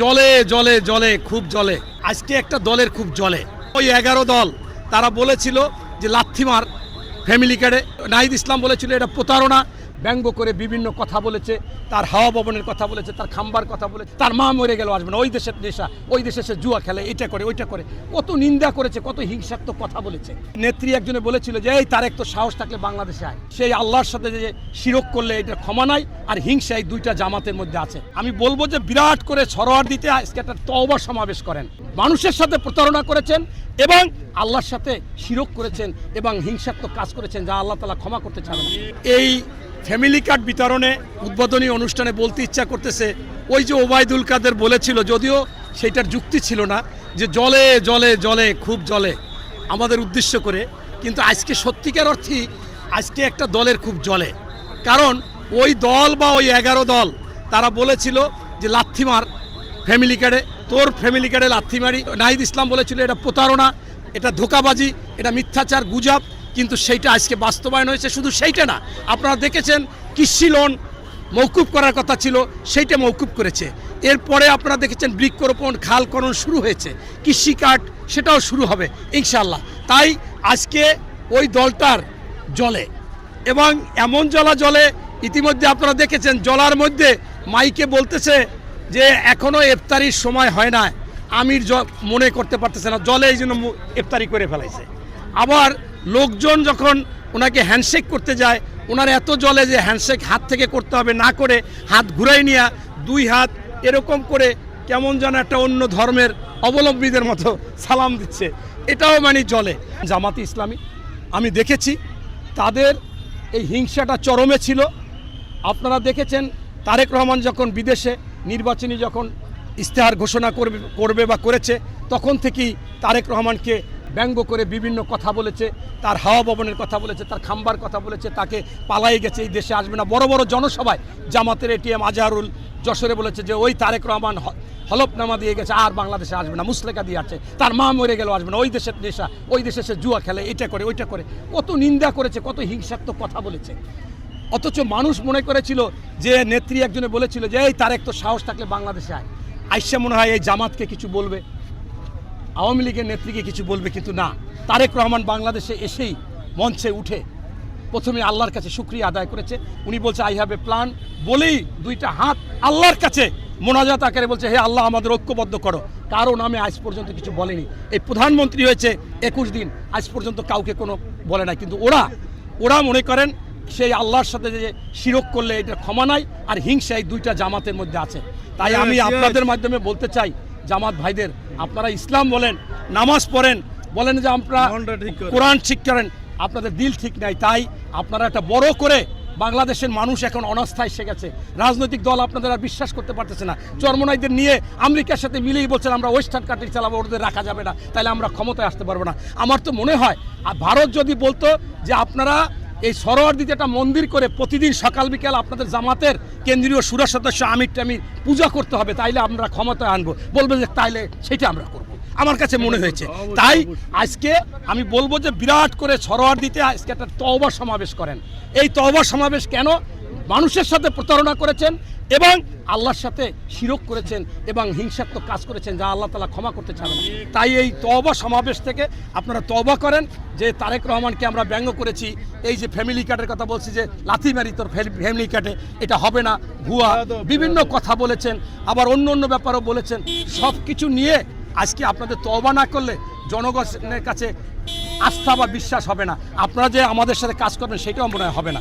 জলে জলে জলে খুব জলে আজকে একটা দলের খুব জলে ওই 11 দল তারা বলেছিল যে লাথিমার ফ্যামিলি কার্ডে নাহিদ ইসলাম বলেছিল এটা প্রতারণা ব্যঙ্গ করে বিভিন্ন কথা বলেছে তার হাওয়া ভবনের কথা বলেছে তার খাম্বার কথা বলেছে তার মা মরে গেল আসবে না ওই দেশের নেশা ওই দেশে সে জুয়া খেলে এটা করে ওইটা করে কত নিন্দা করেছে কত হিংসাত্মক কথা বলেছে নেত্রী একজনে বলেছিল যে এই তারেক তো সাহস থাকলে বাংলাদেশে আয় সেই আল্লাহর সাথে যে শিরক করলে এটা ক্ষমা নাই আর হিংসা এই দুইটা জামাতের মধ্যে আছে আমি বলবো যে বিরাট করে সরোয়ার দিতে আজকে একটা তওবা সমাবেশ করেন মানুষের সাথে প্রতারণা করেছেন এবং আল্লাহর সাথে শিরক করেছেন এবং হিংসাত্মক কাজ করেছেন যা আল্লাহ তাআলা ক্ষমা করতে চান এই ফ্যামিলি কার্ড বিতরণে উদ্বোধনী অনুষ্ঠানে বলতে ইচ্ছা করতেছে ওই যে ওবায়দুল কাদের বলেছিল যদিও সেইটার যুক্তি ছিল না যে জলে জলে জলে খুব জলে আমাদের উদ্দেশ্য করে কিন্তু আজকে সত্যিকার অর্থেই আজকে একটা দলের খুব জলে কারণ ওই দল বা ওই 11 দল তারা বলেছিল যে লাথিমার ফ্যামিলি কার্ডে তোর ফ্যামিলি কার্ডে লাথি মারি নাহিদ ইসলাম বলেছিল এটা প্রতারণা এটা ধোঁকাবাজি এটা মিথ্যাচার গুজব কিন্তু সেইটা আজকে বাস্তবায়ন হয়েছে শুধু সেইটা না আপনারা দেখেছেন কৃষি লোন মওকুফ করার কথা ছিল সেইটা মওকুফ করেছে এরপরে আপনারা দেখেছেন বৃক্ষরোপণ খালকরণ শুরু হয়েছে কৃষি কার্ড সেটাও শুরু হবে ইনশাআল্লাহ তাই আজকে ওই দলটার জলে এবং এমন জলে ইতিমধ্যে আপনারা দেখেছেন জলার মধ্যে মাইকে বলতেছে যে এখনও ইফতারির সময় হয় না আমির মনে করতে পারতেছে না জলে এই জন্য ইফতারি করে ফেলাইছে আবার লোকজন যখন ওনাকে হ্যান্ডশেক করতে যায় ওনার এত জলে যে হ্যান্ডশেক হাত থেকে করতে হবে না করে হাত ঘুরাই নিয়ে দুই হাত এরকম করে কেমন যেন একটা অন্য ধর্মের অবলম্বীদের মতো সালাম দিচ্ছে এটাও মানে জলে জামাতে ইসলামী আমি দেখেছি তাদের এই হিংসাটা চরমে ছিল আপনারা দেখেছেন তারেক রহমান যখন বিদেশে নির্বাচনী যখন ইশতেহার ঘোষণা করবে বা করেছে তখন থেকেই তারেক রহমানকে ব্যঙ্গ করে বিভিন্ন কথা বলেছে তার হাওয়া ভবনের কথা বলেছে তার খাম্বার কথা বলেছে তাকে পালাই গেছে এই দেশে আসবে না বড় বড় জনসভায় জামাতের এটিএম আজহারুল যশোরে বলেছে যে ওই তারেক রহমান হলফনামা দিয়ে গেছে আর বাংলাদেশে আসবে না মুসলেকা দিয়ে আছে তার মা মরে গেল আসবে না ওই দেশের নেশা ওই দেশে সে জুয়া খেলে এটা করে ওইটা করে কত নিন্দা করেছে কত হিংসাত্মক কথা বলেছে অথচ মানুষ মনে করেছিল যে নেত্রী একজনে বলেছিল যে এই তারেক তো সাহস থাকলে বাংলাদেশে আয় আইসা মনে হয় এই জামাতকে কিছু বলবে আওয়ামী লীগের নেত্রীকে কিছু বলবে কিন্তু না তারেক রহমান বাংলাদেশে এসেই মঞ্চে উঠে প্রথমে আল্লাহর কাছে শুকরিয়া আদায় করেছে উনি বলছে আই হ্যাভ এ প্ল্যান বলেই দুইটা হাত আল্লাহর কাছে মোনাজাত আকারে বলছে হে আল্লাহ আমাদের ঐক্যবদ্ধ করো কারো নামে আজ পর্যন্ত কিছু বলেনি এই প্রধানমন্ত্রী হয়েছে 21 দিন আজ পর্যন্ত কাউকে কোনো বলে নাই কিন্তু ওরা মনে করেন সেই আল্লাহর সাথে যে শিরক করলে এটা ক্ষমা নাই আর হিংসা এই দুইটা জামাতের মধ্যে আছে তাই আমি আপনাদের মাধ্যমে বলতে চাই জামাত ভাইদের আপনারা ইসলাম বলেন নামাজ পড়েন বলেন যে আপনারা কোরআন ঠিক করেন আপনাদের দিল ঠিক নাই তাই আপনারা একটা বড় করে বাংলাদেশের মানুষ এখন অনাস্থায় এসে গেছে রাজনৈতিক দল আপনাদের আর বিশ্বাস করতে পারতেছে না চরমনাইদের নিয়ে আমেরিকার সাথে মিলেই বলছেন আমরা ওয়েস্টার্ন কান্ট্রি চালাবো ওদের রাখা যাবে না তাহলে আমরা ক্ষমতায় আসতে পারবো না আমার তো মনে হয় আর ভারত যদি বলতো যে আপনারা এই সরোয়ারদিতে একটা মন্দির করে প্রতিদিন সকাল বিকাল আপনাদের জামাতের কেন্দ্রীয় সুরা সদস্য আমির টামির পূজা করতে হবে তাইলে আমরা ক্ষমতায় আনবো বলবে যে তাইলে সেটা আমরা করব আমার কাছে মনে হয়েছে তাই আজকে আমি বলবো যে বিরাট করে সরোয়ারদিতে আজকে একটা তওবা সমাবেশ করেন এই তওবা সমাবেশ কেন মানুষের সাথে প্রতারণা করেছেন এবং আল্লাহর সাথে শিরক করেছেন এবং হিংসাত্মক কাজ করেছেন যা আল্লাহ তাআলা ক্ষমা করতে চান না তাই এই তওবা সমাবেশ থেকে আপনারা তওবা করেন যে তারেক রহমানকে আমরা ব্যঙ্গ করেছি এই যে ফ্যামিলি কার্ডের কথা বলছি যে লাথি মারি তোর ফ্যামিলি কার্ডে এটা হবে না ভুয়া বিভিন্ন কথা বলেছেন আবার অন্য ব্যাপারও বলেছেন সব কিছু নিয়ে আজকে আপনাদের তওবা না করলে জনগণের কাছে আস্থা বা বিশ্বাস হবে না আপনারা যে আমাদের সাথে কাজ করবেন সেটাও মনে হয় হবে না